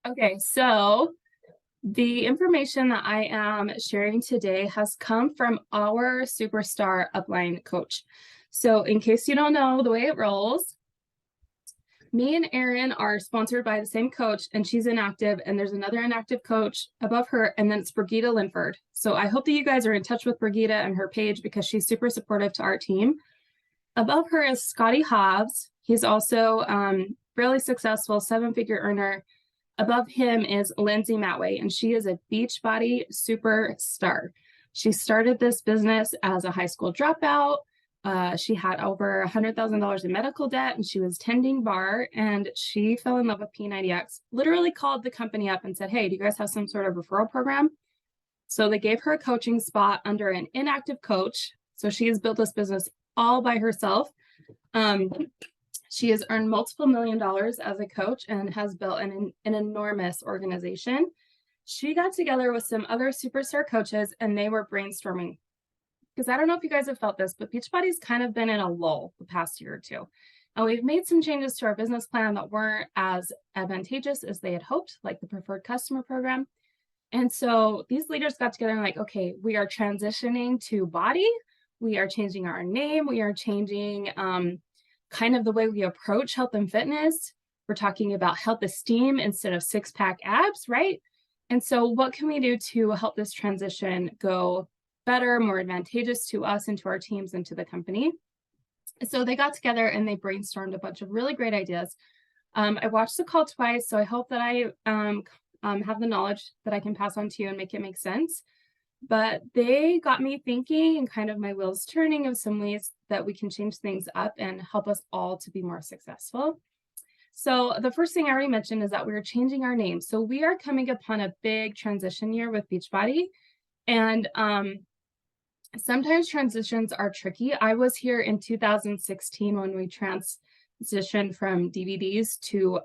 Okay, so the information that I am sharing today has come from our superstar upline coach. So, in case you don't know the way it rolls, me and Erin are sponsored by the same coach, and she's inactive, and there's another inactive coach above her, and then it's Brigitte Linford. So, I hope that you guys are in touch with Brigitte and her page because she's super supportive to our team. Above her is Scotty Hobbs. He's also really successful, seven-figure earner. Above him is Lindsay Matway, and she is a Beachbody superstar. She started this business as a high school dropout. She had over $100,000 in medical debt, and she was tending bar, and she fell in love with P90X, literally called the company up and said, hey, do you guys have some sort of referral program? So they gave her a coaching spot under an inactive coach. So she has built this business all by herself. She has earned multiple $1 million as a coach and has built an enormous organization. She got together with some other superstar coaches and they were brainstorming. Because I don't know if you guys have felt this, but Beachbody's kind of been in a lull the past year or two. And we've made some changes to our business plan that weren't as advantageous as they had hoped, like the preferred customer program. And so these leaders got together and like, okay, we are transitioning to BODi. We are changing our name. We are changing kind of the way we approach health and fitness. We're talking about health esteem instead of six-pack abs, right? And so what can we do to help this transition go better, more advantageous to us and to our teams and to the company? So they got together and they brainstormed a bunch of really great ideas. I watched the call twice, so I hope that I have the knowledge that I can pass on to you and make it make sense. But they got me thinking and kind of my wheels turning of some ways that we can change things up and help us all to be more successful. So the first thing I already mentioned is that we're changing our name. So we are coming upon a big transition year with Beachbody. And sometimes transitions are tricky. I was here in 2016 when we transitioned from DVDs to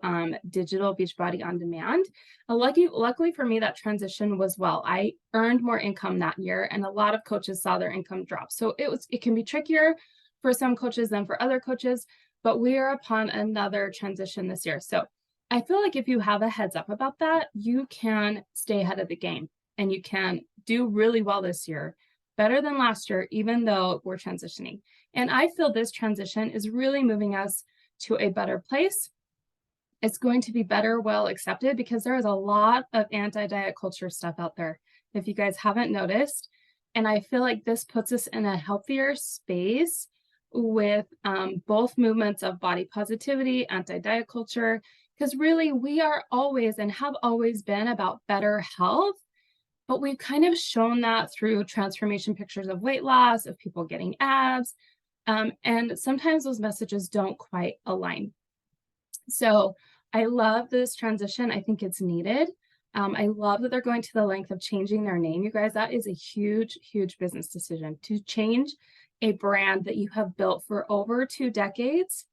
digital Beachbody on demand. Luckily for me, that transition was well. I earned more income that year, and a lot of coaches saw their income drop. So it can be trickier for some coaches than for other coaches, but we are upon another transition this year. So I feel like if you have a heads up about that, you can stay ahead of the game and you can do really well this year, better than last year, even though we're transitioning. And I feel this transition is really moving us to a better place. It's going to be better, well accepted, because there is a lot of anti-diet culture stuff out there, if you guys haven't noticed. And I feel like this puts us in a healthier space with both movements of body positivity, anti-diet culture, because really we are always and have always been about better health. But we've kind of shown that through transformation pictures of weight loss, of people getting abs. And sometimes those messages don't quite align. So I love this transition. I think it's needed. I love that they're going to the length of changing their name. You guys, that is a huge, huge business decision to change a brand that you have built for over 2 decades.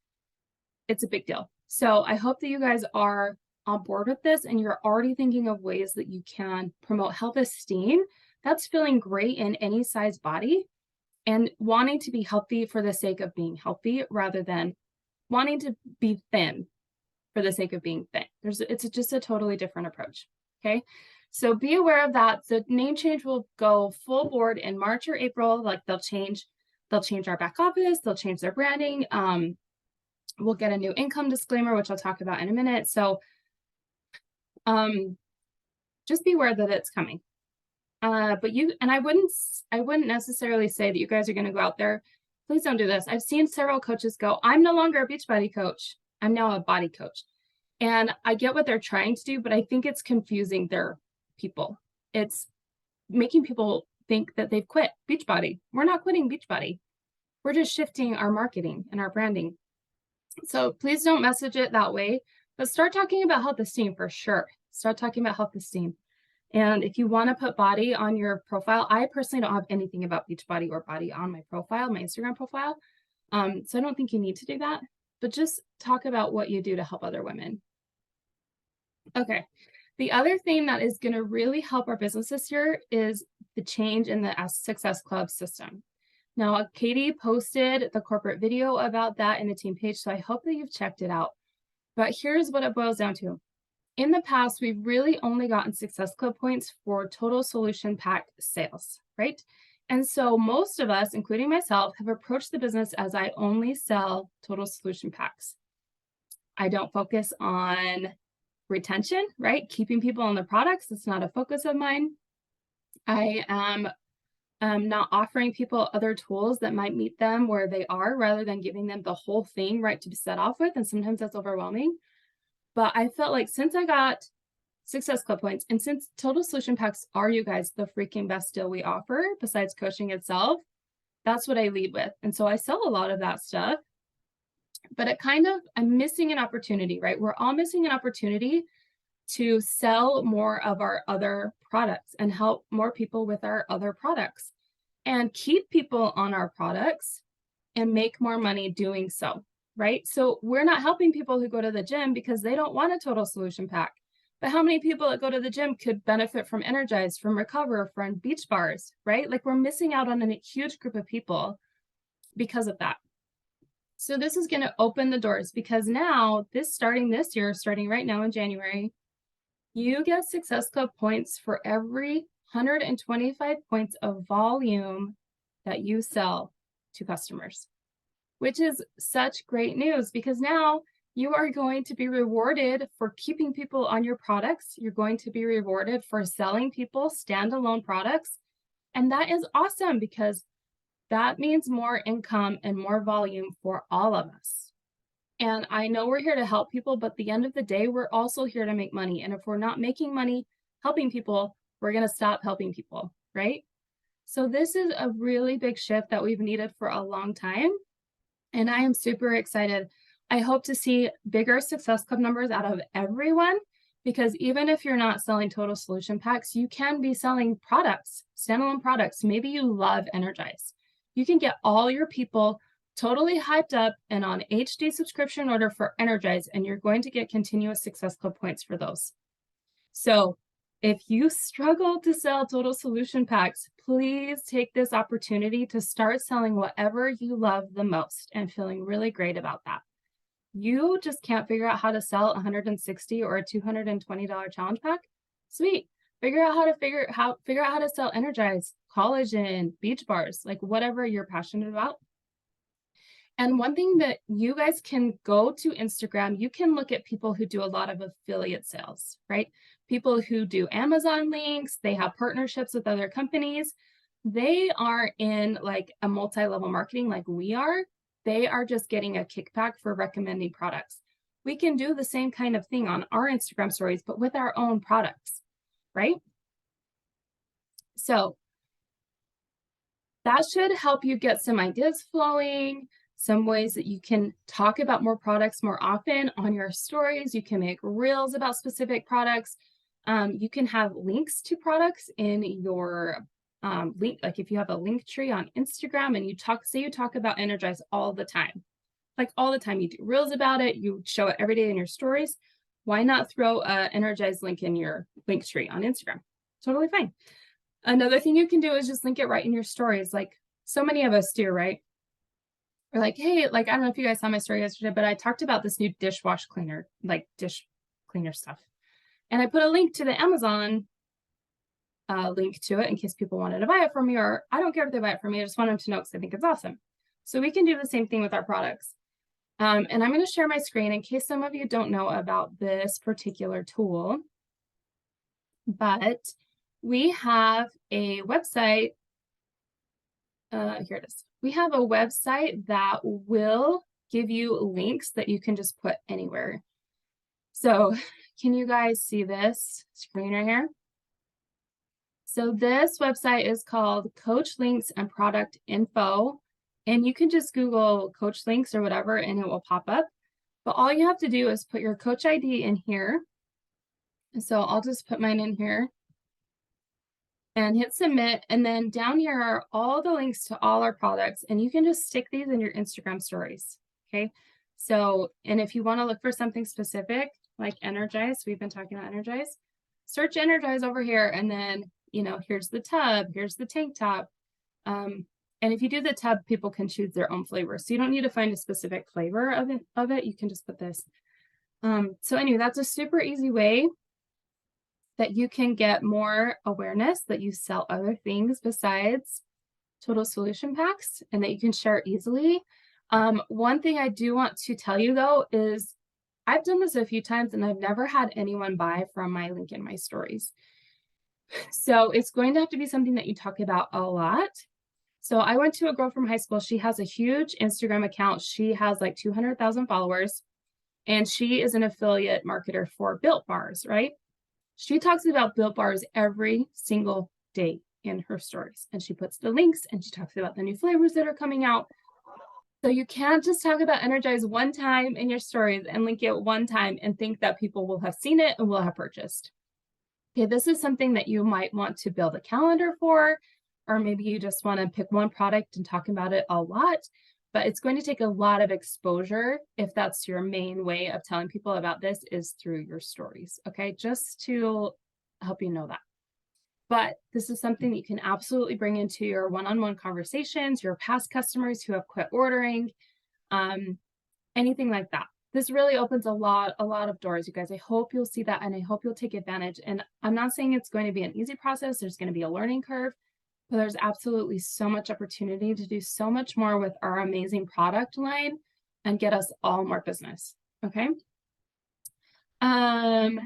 It's a big deal. So I hope that you guys are on board with this and you're already thinking of ways that you can promote health esteem. That's feeling great in any size body and wanting to be healthy for the sake of being healthy rather than wanting to be thin for the sake of being thin. It's just a totally different approach. Okay. So be aware of that. The name change will go full board in March or April. Like they'll change our back office, they'll change their branding. We'll get a new income disclaimer, which I'll talk about in a minute. So just be aware that it's coming. But I wouldn't necessarily say that you guys are going to go out there. Please don't do this. I've seen several coaches go, I'm no longer a Beachbody coach. I'm now a body coach. And I get what they're trying to do, but I think it's confusing their people. It's making people think that they've quit Beachbody. We're not quitting Beachbody. We're just shifting our marketing and our branding. So please don't message it that way, but start talking about health esteem for sure. Start talking about health esteem. And if you want to put BODi on your profile, I personally don't have anything about Beachbody or BODi on my profile, my Instagram profile. So I don't think you need to do that, but just talk about what you do to help other women. Okay. The other thing that is going to really help our business this year is the change in the Success Club system. Now, Katie posted the corporate video about that in the team page, so I hope that you've checked it out. But here's what it boils down to. In the past, we've really only gotten Success Club points for total solution pack sales, right? And so most of us, including myself, have approached the business as I only sell total solution packs. I don't focus on retention, right? Keeping people on the products. It's not a focus of mine. I am not offering people other tools that might meet them where they are rather than giving them the whole thing right to set off with. And sometimes that's overwhelming. But I felt like since I got Success Club points, and since Total Solution Packs are, you guys, the freaking best deal we offer besides coaching itself, that's what I lead with. And so I sell a lot of that stuff, but I'm missing an opportunity, right? We're all missing an opportunity to sell more of our other products and help more people with our other products and keep people on our products and make more money doing so, right? So we're not helping people who go to the gym because they don't want a total solution pack. But how many people that go to the gym could benefit from Energize, from Recover, from beach bars, right? Like we're missing out on a huge group of people because of that. So this is going to open the doors because now starting this year, starting right now in January, you get Success Club points for every 125 points of volume that you sell to customers, which is such great news because now you are going to be rewarded for keeping people on your products. You're going to be rewarded for selling people standalone products. And that is awesome because that means more income and more volume for all of us. And I know we're here to help people, but at the end of the day, we're also here to make money. And if we're not making money helping people, we're going to stop helping people, right? So this is a really big shift that we've needed for a long time. And I am super excited. I hope to see bigger Success Club numbers out of everyone, because even if you're not selling total solution packs, you can be selling products, standalone products. Maybe you love Energize. You can get all your people totally hyped up and on HD subscription order for Energize, and you're going to get continuous Success Club points for those. So if you struggle to sell total solution packs, please take this opportunity to start selling whatever you love the most and feeling really great about that. You just can't figure out how to sell a $160 or a $220 challenge pack? Sweet. Figure out how to sell Energize, collagen, beach bars, like whatever you're passionate about. And one thing that you guys can go to Instagram, you can look at people who do a lot of affiliate sales, right? People who do Amazon links, they have partnerships with other companies. They are in like a multi-level marketing like we are. They are just getting a kickback for recommending products. We can do the same kind of thing on our Instagram stories, but with our own products, right? So that should help you get some ideas flowing, some ways that you can talk about more products more often on your stories. You can make reels about specific products. You can have links to products in your link. Like if you have a link tree on Instagram and you talk about Energize all the time, like all the time, you do reels about it, you show it every day in your stories. Why not throw an Energize link in your link tree on Instagram? Totally fine. Another thing you can do is just link it right in your stories. Like so many of us do, right? Or like, hey, like, I don't know if you guys saw my story yesterday, but I talked about this new dishwash cleaner, like dish cleaner stuff. And I put a link to the Amazon link to it in case people wanted to buy it from me, or I don't care if they buy it from me. I just want them to know because I think it's awesome. So we can do the same thing with our products. And I'm going to share my screen in case some of you don't know about this particular tool. But we have a website. Here it is. We have a website that will give you links that you can just put anywhere. So can you guys see this screen right here? So this website is called Coach Links and Product Info. And you can just Google Coach Links or whatever, and it will pop up. But all you have to do is put your Coach ID in here. So I'll just put mine in here and hit submit. And then down here are all the links to all our products. And you can just stick these in your Instagram stories. Okay. So, and if you want to look for something specific like Energize, we've been talking about Energize, search Energize over here. And then, here's the tub, here's the tank top. And if you do the tub, people can choose their own flavor. So you don't need to find a specific flavor of it. You can just put this. So anyway, that's a super easy way that you can get more awareness that you sell other things besides total solution packs and that you can share easily. One thing I do want to tell you though is I've done this a few times and I've never had anyone buy from my link in my stories. So it's going to have to be something that you talk about a lot. So I went to a girl from high school. She has a huge Instagram account. She has like 200,000 followers and she is an affiliate marketer for Built Bars, right? She talks about Built Bars every single day in her stories. And she puts the links and she talks about the new flavors that are coming out. So you can't just talk about Energize one time in your stories and link it one time and think that people will have seen it and will have purchased. Okay, this is something that you might want to build a calendar for, or maybe you just want to pick one product and talk about it a lot. But it's going to take a lot of exposure if that's your main way of telling people about this is through your stories. Okay, just to help you know that. But this is something that you can absolutely bring into your one-on-one conversations, your past customers who have quit ordering, anything like that. This really opens a lot of doors, you guys. I hope you'll see that and I hope you'll take advantage. And I'm not saying it's going to be an easy process. There's going to be a learning curve, but there's absolutely so much opportunity to do so much more with our amazing product line and get us all more business. Okay. Now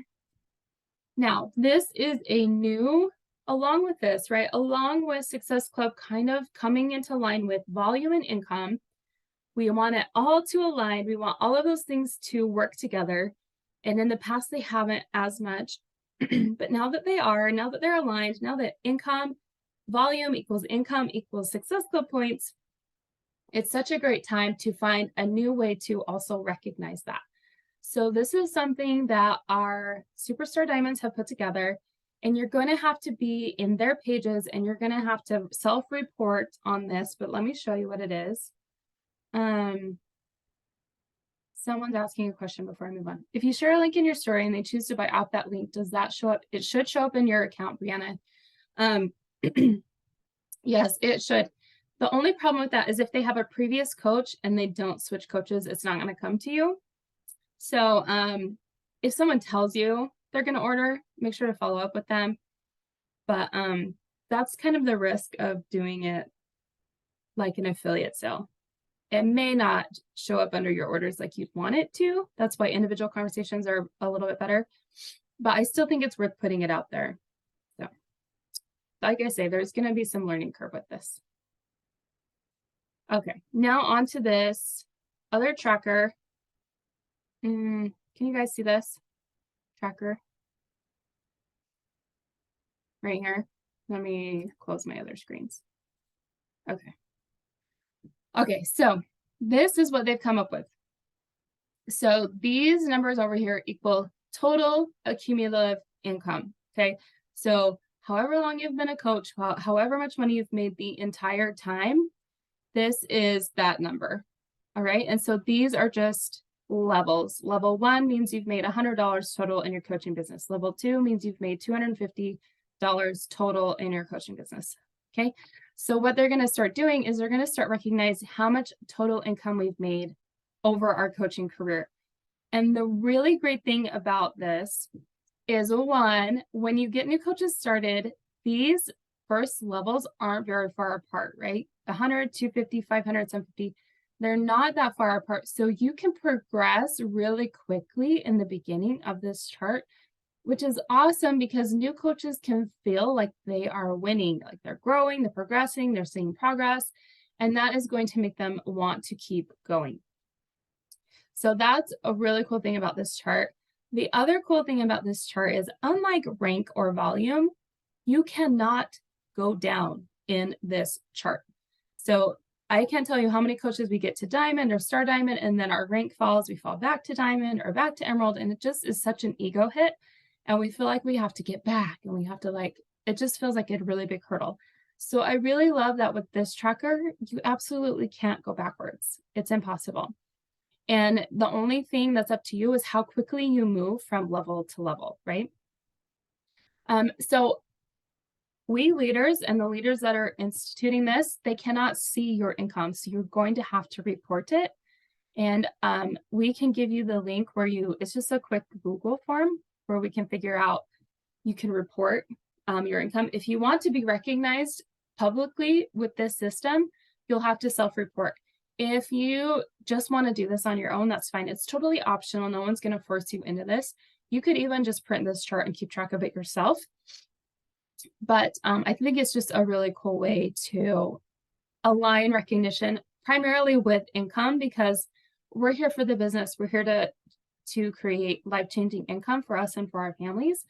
this is a new, along with this, right? Along with Success Club kind of coming into line with volume and income. We want it all to align. We want all of those things to work together. And in the past, they haven't as much. But now that they are, now that they're aligned, now that volume equals income equals Success Club points, it's such a great time to find a new way to also recognize that. So this is something that our Superstar Diamonds have put together. And you're going to have to be in their pages and you're going to have to self-report on this. But let me show you what it is. Someone's asking a question before I move on. If you share a link in your story and they choose to buy off that link, does that show up? It should show up in your account, Brianna. Yes, it should. The only problem with that is if they have a previous coach and they don't switch coaches, it's not going to come to you. So if someone tells you they're going to order, make sure to follow up with them. But that's kind of the risk of doing it like an affiliate sale. It may not show up under your orders like you'd want it to. That's why individual conversations are a little bit better. But I still think it's worth putting it out there. So, like I say, there's going to be some learning curve with this. Okay, now on to this other tracker. Can you guys see this tracker? Right here. Let me close my other screens. Okay. Okay, so this is what they've come up with. So these numbers over here equal total accumulative income, okay? So however long you've been a coach, however much money you've made the entire time, this is that number, all right? And so these are just levels. Level 1 means you've made $100 total in your coaching business. Level 2 means you've made $250 total in your coaching business, okay? So what they're going to start doing is they're going to start recognizing how much total income we've made over our coaching career. And the really great thing about this is, one, when you get new coaches started, these first levels aren't very far apart, right? 100, 250, 500, 750, they're not that far apart. So you can progress really quickly in the beginning of this chart, which is awesome because new coaches can feel like they are winning, like they're growing, they're progressing, they're seeing progress, and that is going to make them want to keep going. So that's a really cool thing about this chart. The other cool thing about this chart is, unlike rank or volume, you cannot go down in this chart. So I can't tell you how many coaches we get to diamond or star diamond, and then our rank falls, we fall back to diamond or back to emerald, and it just is such an ego hit. And we feel like we have to get back and we have to it just feels like a really big hurdle. So I really love that with this tracker, you absolutely can't go backwards. It's impossible. And the only thing that's up to you is how quickly you move from level to level, right? So we leaders and the leaders that are instituting this, they cannot see your income. So you're going to have to report it. And we can give you the link where it's just a quick Google form where we can figure out, you can report your income. If you want to be recognized publicly with this system, you'll have to self-report. If you just want to do this on your own, that's fine. It's totally optional. No one's going to force you into this. You could even just print this chart and keep track of it yourself. But I think it's just a really cool way to align recognition primarily with income, because we're here for the business. We're here to create life-changing income for us and for our families.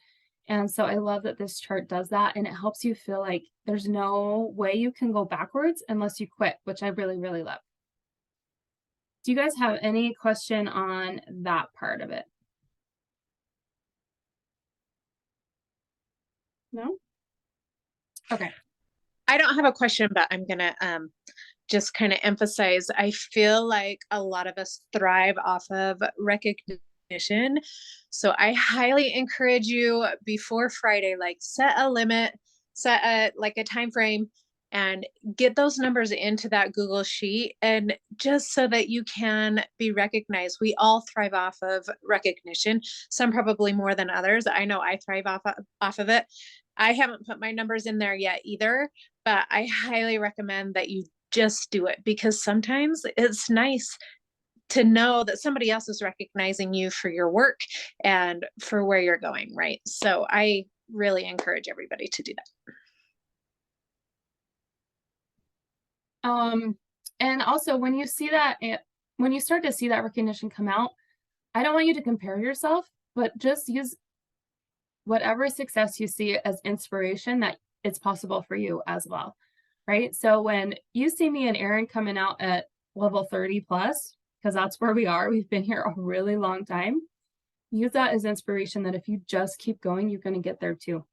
And so I love that this chart does that, and it helps you feel like there's no way you can go backwards unless you quit, which I really, really love. Do you guys have any question on that part of it? No? Okay. I don't have a question, but I'm going to just kind of emphasize, I feel like a lot of us thrive off of recognition. So I highly encourage you before Friday, like set a limit, set a time frame, and get those numbers into that Google sheet, and just so that you can be recognized. We all thrive off of recognition, some probably more than others. I know I thrive off of it. I haven't put my numbers in there yet either, but I highly recommend that you just do it, because sometimes it's nice to know that somebody else is recognizing you for your work and for where you're going, right? So I really encourage everybody to do that. And also when you see that, when you start to see that recognition come out, I don't want you to compare yourself, but just use whatever success you see as inspiration that it's possible for you as well, right? So when you see me and Erin coming out at level 30 plus, because that's where we are, we've been here a really long time, use that as inspiration that if you just keep going, you're going to get there too.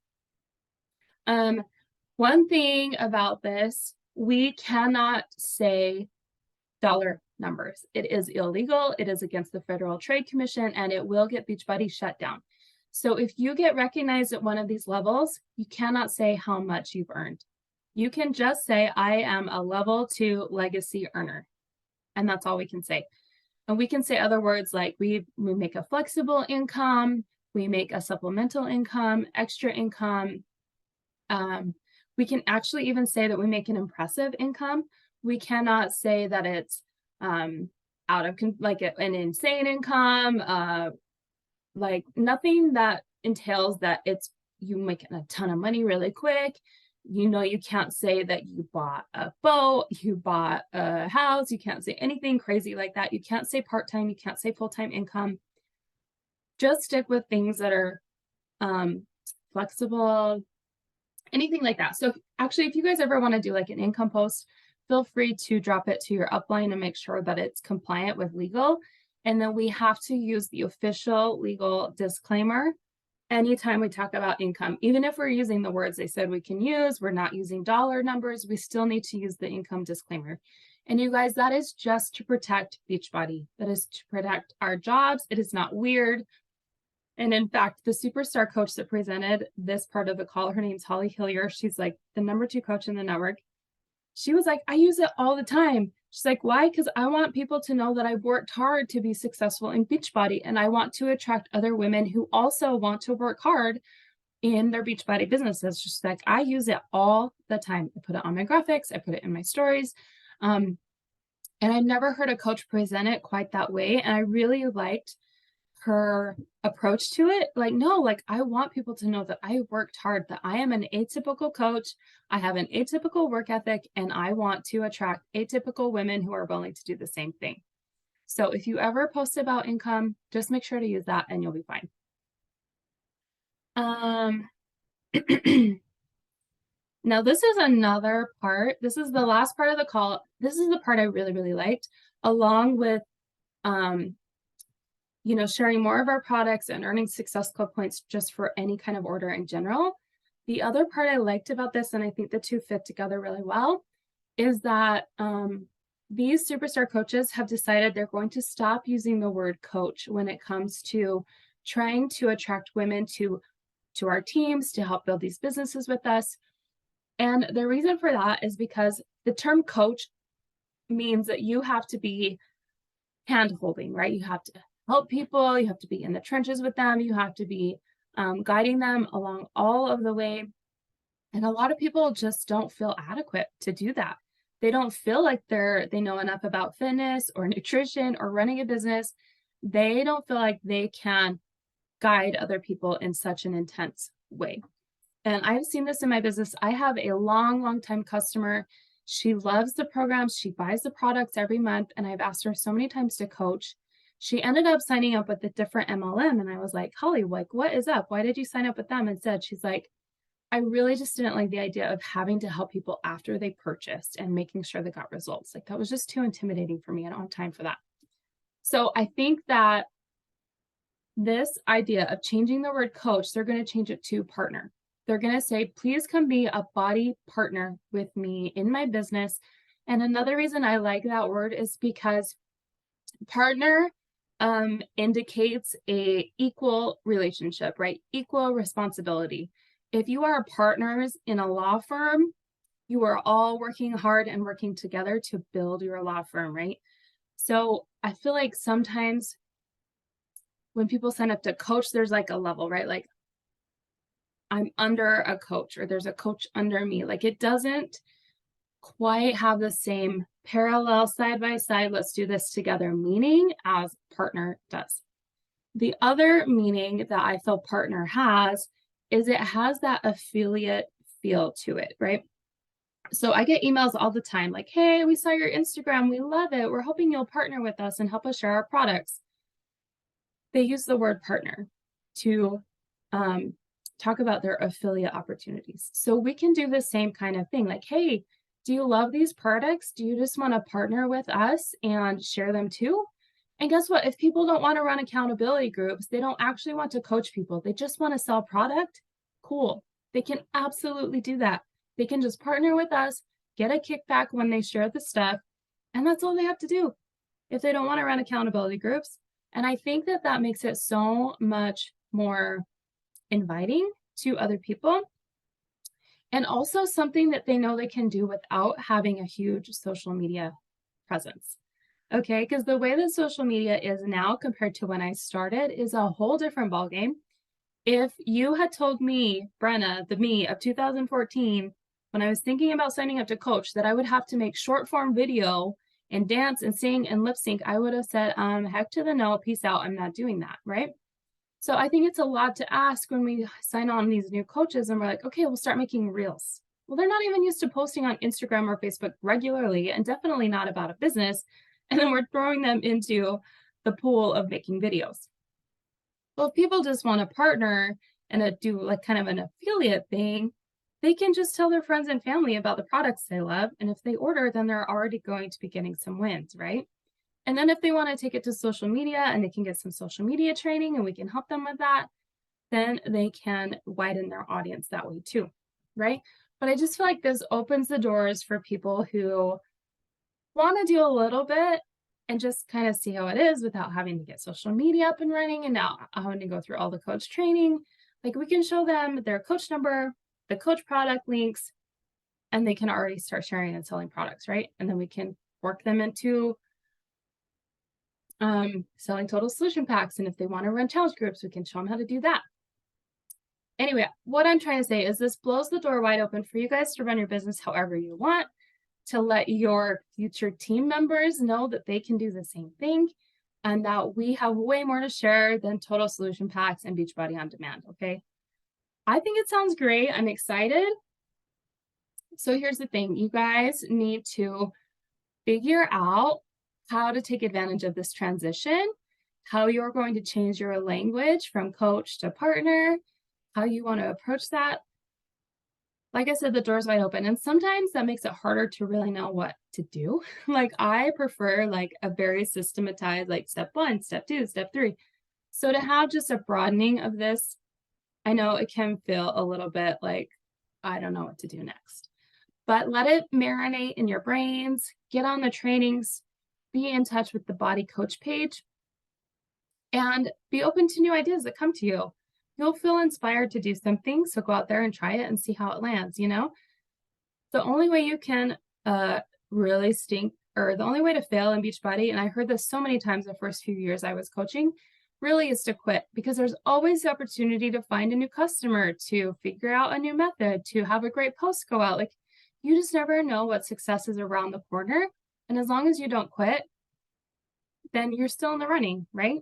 One thing about this, we cannot say dollar numbers. It is illegal. It is against the Federal Trade Commission, and it will get Beachbody shut down. So if you get recognized at one of these levels, you cannot say how much you've earned. You can just say, I am a level 2 legacy earner. And that's all we can say. And we can say other words like we make a flexible income, we make a supplemental income, extra income. We can actually even say that we make an impressive income. We cannot say that it's out of like an insane income, like nothing that entails that it's you making a ton of money really quick. You can't say that you bought a boat, you bought a house. You can't say anything crazy like that. You can't say part-time. You can't say full-time income. Just stick with things that are flexible, anything like that. So actually, if you guys ever want to do like an income post, feel free to drop it to your upline and make sure that it's compliant with legal. And then we have to use the official legal disclaimer anytime we talk about income. Even if we're using the words they said we can use, we're not using dollar numbers, we still need to use the income disclaimer. And you guys, that is just to protect Beachbody. That is to protect our jobs. It is not weird. And in fact, the superstar coach that presented this part of the call, her name's Holly Hillier. She's like the #2 coach in the network. She was like, I use it all the time. She's like, why? Because I want people to know that I've worked hard to be successful in Beachbody, and I want to attract other women who also want to work hard in their Beachbody businesses. She's like, I use it all the time. I put it on my graphics. I put it in my stories. And I never heard a coach present it quite that way. And I really liked her approach to it. Like, no, like I want people to know that I worked hard, that I am an atypical coach. I have an atypical work ethic, and I want to attract atypical women who are willing to do the same thing. So if you ever post about income, just make sure to use that and you'll be fine. Now this is another part. This is the last part of the call. This is the part I really, really liked, along with sharing more of our products and earning Success Club points just for any kind of order in general. The other part I liked about this, and I think the two fit together really well, is that these superstar coaches have decided they're going to stop using the word coach when it comes to trying to attract women to our teams to help build these businesses with us. And the reason for that is because the term coach means that you have to be hand holding, right? You have to help people, you have to be in the trenches with them, you have to be guiding them along all of the way. And a lot of people just don't feel adequate to do that. They don't feel like they know enough about fitness or nutrition or running a business. They don't feel like they can guide other people in such an intense way. And I've seen this in my business. I have a long time customer. She loves the programs. She buys the products every month. And I've asked her so many times to coach. She ended up signing up with a different MLM. And I was like, Holly, like, what is up? Why did you sign up with them instead? She's like, I really just didn't like the idea of having to help people after they purchased and making sure they got results. Like, that was just too intimidating for me. I don't have time for that. So I think that this idea of changing the word coach, they're going to change it to partner. They're going to say, please come be a BODi partner with me in my business. And another reason I like that word is because partner indicates a equal relationship, right? Equal responsibility. If you are partners in a law firm, you are all working hard and working together to build your law firm, right? So I feel like sometimes when people sign up to coach, there's like a level, right? Like, I'm under a coach or there's a coach under me. Like, it doesn't quite have the same parallel side by side, let's do this together meaning as partner does. The other meaning that I feel partner has is it has that affiliate feel to it, right? So I get emails all the time like, hey, we saw your Instagram. We love it. We're hoping you'll partner with us and help us share our products. They use the word partner to talk about their affiliate opportunities. So we can do the same kind of thing. Like, hey, do you love these products? Do you just want to partner with us and share them too? And guess what? If people don't want to run accountability groups, they don't actually want to coach people, they just want to sell product, cool. They can absolutely do that. They can just partner with us, get a kickback when they share the stuff, and that's all they have to do if they don't want to run accountability groups. And I think that that makes it so much more inviting to other people, and also something that they know they can do without having a huge social media presence. Okay, because the way that social media is now compared to when I started is a whole different ballgame. If you had told me, Brenna, the me of 2014, when I was thinking about signing up to coach, that I would have to make short form video and dance and sing and lip sync, I would have said, heck to the no, peace out, I'm not doing that, right? So I think it's a lot to ask when we sign on these new coaches and we're like, okay, we'll start making reels. Well, they're not even used to posting on Instagram or Facebook regularly, and definitely not about a business. And then we're throwing them into the pool of making videos. Well, if people just want to partner and do like kind of an affiliate thing, they can just tell their friends and family about the products they love. And if they order, then they're already going to be getting some wins, right? And then if they want to take it to social media and they can get some social media training and we can help them with that, then they can widen their audience that way too, right? But I just feel like this opens the doors for people who want to do a little bit and just kind of see how it is without having to get social media up and running and now having to go through all the coach training. Like, we can show them their coach number, the coach product links, and they can already start sharing and selling products, right? And then we can work them into selling total solution packs. And if they want to run challenge groups, we can show them how to do that. Anyway, what I'm trying to say is this blows the door wide open for you guys to run your business however you want, to let your future team members know that they can do the same thing and that we have way more to share than total solution packs and Beachbody on demand. Okay. I think it sounds great. I'm excited. So here's the thing. You guys need to figure out how to take advantage of this transition, how you're going to change your language from coach to partner, how you want to approach that. Like I said, the door's wide open. And sometimes that makes it harder to really know what to do. Like, I prefer like a very systematized, like step 1, step 2, step 3. So to have just a broadening of this, I know it can feel a little bit like, I don't know what to do next. But let it marinate in your brains, get on the trainings, be in touch with the BODi coach page, and be open to new ideas that come to you. You'll feel inspired to do something, so go out there and try it and see how it lands, you know? The only way you can really or the only way to fail in Beachbody, and I heard this so many times the first few years I was coaching, really is to quit, because there's always the opportunity to find a new customer, to figure out a new method, to have a great post go out. Like, you just never know what success is around the corner. And as long as you don't quit, then you're still in the running, right?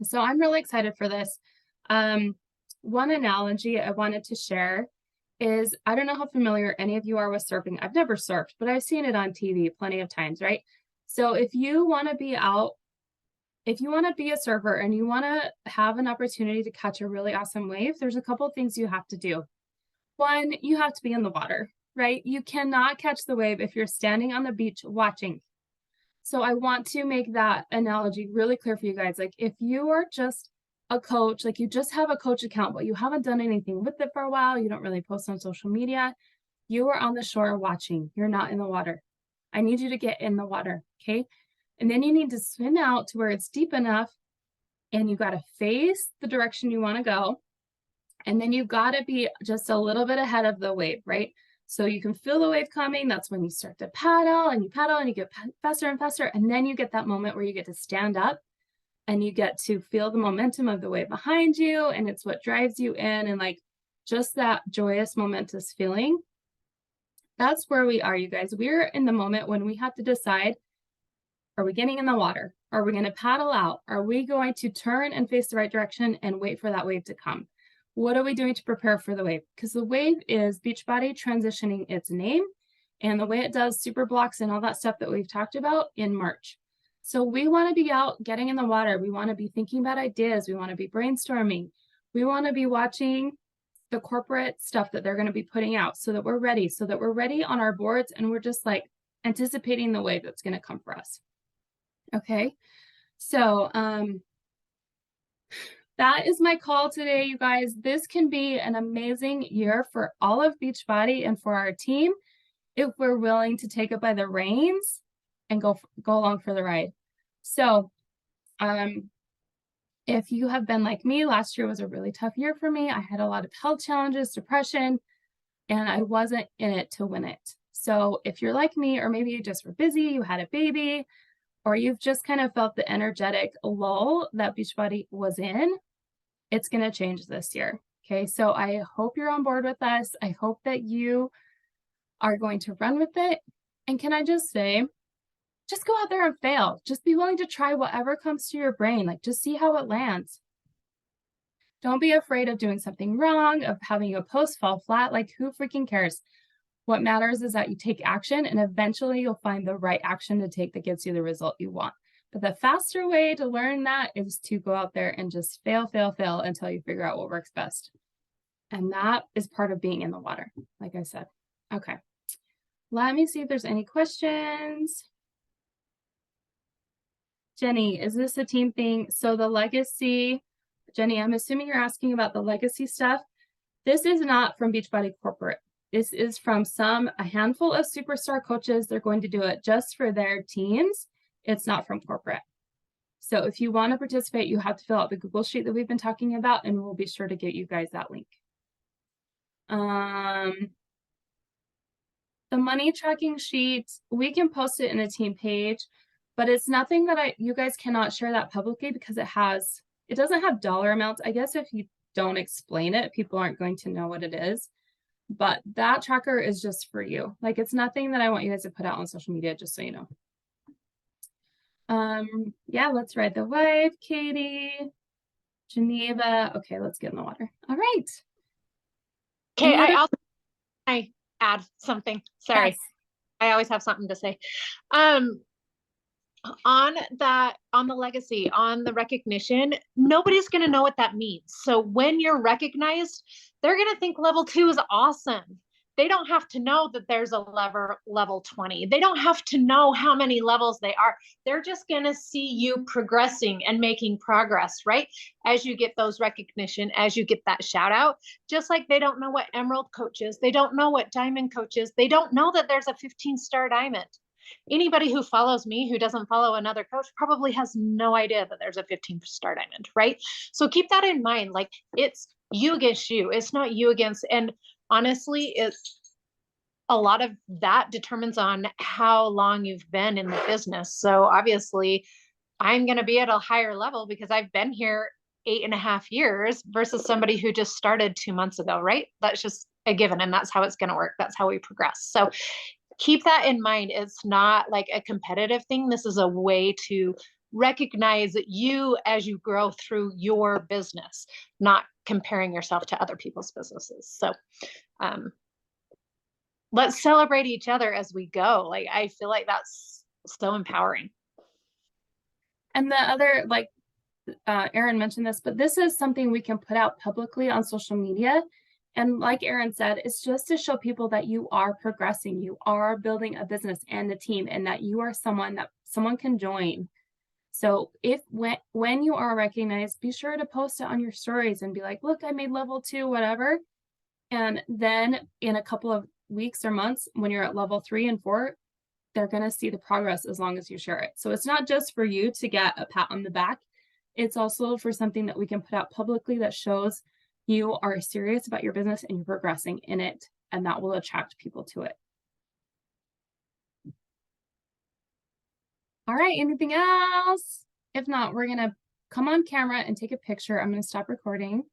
So I'm really excited for this. One analogy I wanted to share is, I don't know how familiar any of you are with surfing. I've never surfed, but I've seen it on TV plenty of times, right? So if you want to be out, if you want to be a surfer and you want to have an opportunity to catch a really awesome wave, there's a couple of things you have to do. One, you have to be in the water, right? You cannot catch the wave if you're standing on the beach watching. So I want to make that analogy really clear for you guys. Like, if you are just a coach, like you just have a coach account, but you haven't done anything with it for a while, you don't really post on social media, you are on the shore watching, you're not in the water. I need you to get in the water, okay? And then you need to swim out to where it's deep enough, and you got to face the direction you want to go. And then you've got to be just a little bit ahead of the wave, right? So you can feel the wave coming. That's when you start to paddle and you get faster and faster. And then you get that moment where you get to stand up and you get to feel the momentum of the wave behind you. And it's what drives you in, and like just that joyous, momentous feeling. That's where we are, you guys. We're in the moment when we have to decide, are we getting in the water? Are we going to paddle out? Are we going to turn and face the right direction and wait for that wave to come? What are we doing to prepare for the wave? Because the wave is Beachbody transitioning its name, and the way it does super blocks and all that stuff that we've talked about in March. So we want to be out getting in the water. We want to be thinking about ideas. We want to be brainstorming. We want to be watching the corporate stuff that they're going to be putting out so that we're ready on our boards, and we're just like anticipating the wave that's going to come for us. Okay. So, that is my call today, you guys. This can be an amazing year for all of Beachbody and for our team if we're willing to take it by the reins and go along for the ride. So, if you have been like me, last year was a really tough year for me. I had a lot of health challenges, depression, and I wasn't in it to win it. So if you're like me, or maybe you just were busy, you had a baby, or you've just kind of felt the energetic lull that Beachbody was in, it's going to change this year. Okay. So I hope you're on board with us. I hope that you are going to run with it. And can I just say, just go out there and fail. Just be willing to try whatever comes to your brain. Like, just see how it lands. Don't be afraid of doing something wrong, of having a post fall flat. Like, who freaking cares? What matters is that you take action, and eventually you'll find the right action to take that gets you the result you want. But the faster way to learn that is to go out there and just fail until you figure out what works best. And that is part of being in the water, like I said. Okay. Let me see if there's any questions. Jenny, is this a team thing? So the legacy, Jenny, I'm assuming you're asking about the legacy stuff. This is not from Beachbody Corporate. This is from a handful of superstar coaches. They're going to do it just for their teams. It's not from corporate. So if you want to participate, you have to fill out the Google sheet that we've been talking about, and we'll be sure to get you guys that link. The money tracking sheet, we can post it in a team page, but it's nothing that you guys cannot share that publicly, because it doesn't have dollar amounts. I guess if you don't explain it, people aren't going to know what it is. But that tracker is just for you. Like, it's nothing that I want you guys to put out on social media, just so you know. Yeah, let's ride the wave, Katie. Geneva. Okay, let's get in the water. All right. Okay, I add something. Sorry. Yes. I always have something to say. On the legacy, on the recognition, nobody's going to know what that means. So when you're recognized, they're going to think level 2 is awesome. They don't have to know that there's a level 20. They don't have to know how many levels they are. They're just going to see you progressing and making progress, right? As you get those recognition, as you get that shout out, just like they don't know what Emerald coach is. They don't know what Diamond coach is. They don't know that there's a 15-star Diamond. Anybody who follows me, who doesn't follow another coach, probably has no idea that there's a 15-star Diamond, right? So keep that in mind. Like, it's you against you. It's not you against, and honestly, a lot of that determines on how long you've been in the business. So obviously, I'm going to be at a higher level because I've been here 8.5 years versus somebody who just started 2 months ago, right? That's just a given, and that's how it's going to work. That's how we progress. So keep that in mind. It's not like a competitive thing. This is a way to recognize you as you grow through your business, not comparing yourself to other people's businesses. So um, let's celebrate each other as we go. Like, I feel like that's so empowering. And the other, like, Erin mentioned this, but this is something we can put out publicly on social media. And like Erin said, it's just to show people that you are progressing, you are building a business and a team, and that you are someone that someone can join. So if when you are recognized, be sure to post it on your stories and be like, look, I made level 2, whatever. And then in a couple of weeks or months, when you're at level 3 and 4, they're going to see the progress as long as you share it. So it's not just for you to get a pat on the back. It's also for something that we can put out publicly that shows you are serious about your business and you're progressing in it, and that will attract people to it. All right, anything else? If not, we're going to come on camera and take a picture. I'm going to stop recording.